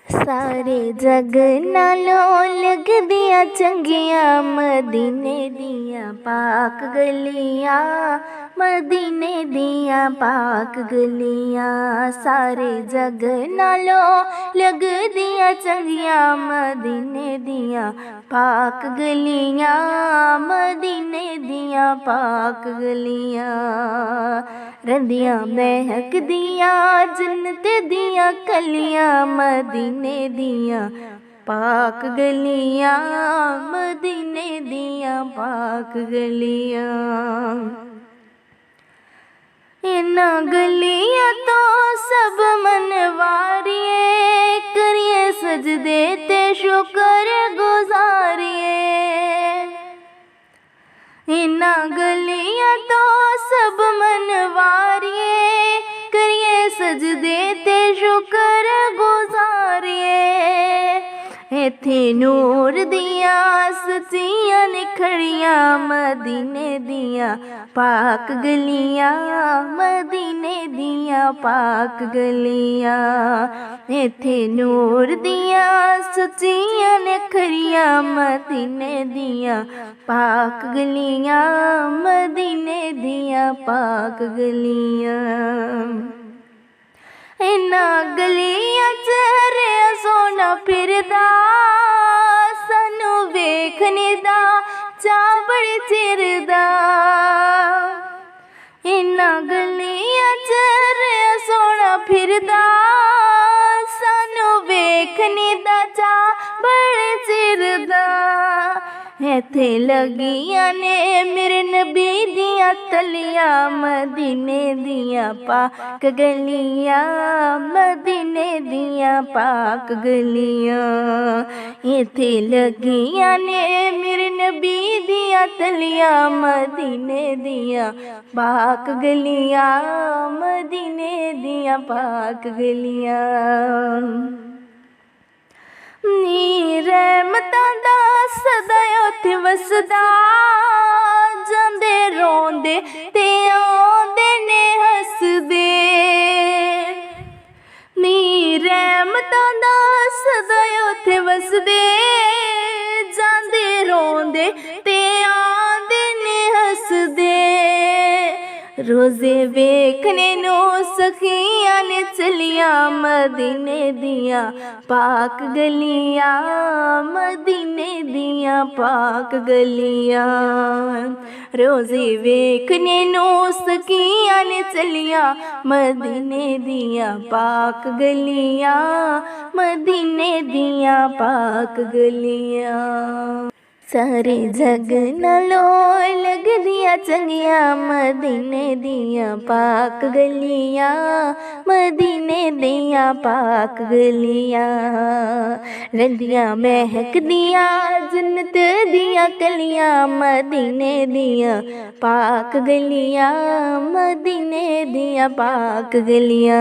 सारे जग नालों लग दिया चंगिया मदीने दिया पाक गलियां, मदीने दिया पाक गलियां। सारे जग नालों लग दिया चंगिया मदीने दिया पाक गलियां, मदीने दिया पाक गलियां। रंदियां महक दिया जन्नत दिया कलियां मदीने दिया पाक गलियां, मदीने दिया पाक गलियां। इन्ना गलियां तो सब मनवारिए, करिए सजदे ते शुक्र गुजारिए। इन्ना गलियां तो सब मनवारिए, करिए सजदे ते शुक्र गुजारिए। इत्थे नूर दिया सच्चियां निखड़ियां मदीने दिया पाक गलियां, मदीने दिया पाक गलियां। इत्थे नूर दिया सच्चियां निखड़ियां मदीने दिया पाक गलियां, मदीने दिया पाक गलियां। इन्ना गलियां च रेहा सोना फिरदा, सानू वेखने दा चा बड़े चिर दा। इन्ना गलियां च रेहा सोना फिरदा, सानू वेखने दा चा बड़े चिर दा। इत्थे लगियां ने मेरे नबी दियां तलियां मदीने दिया पाक गलियां, मदीने दिया पाक गलियां। इत्थे लगियां ने मेरे नबी दियां तलियां मदीने दिया पाक गलियां, मदीने दिया पाक गलियां। नी रहमतां दा सदा उत्थे वसदा, जांदे रोंदे ते आंदे ने हसदे। नी रहमतां दा सदा उत्थे वसदे, जांदे रोंदे ते आंदे ने हसदे। रोज़े वेखने नू सखियां ने चलियां मदीने दिया पाक गलियां, मदीने दिया पाक गलियां। रोज़े वेखने नू सखियां ने चलियां मदीने दिया पाक गलियां, मदीने दिया पाक गलियां। सारे जग नालों लग दिया चंगिया मदीने दिया पाक गलियां, मदीने दिया पाक गलियां। रंदियां महक दिया जन्नत दिया कलियां मदीने दिया पाक गलियां, मदीने दिया पाक गलियां।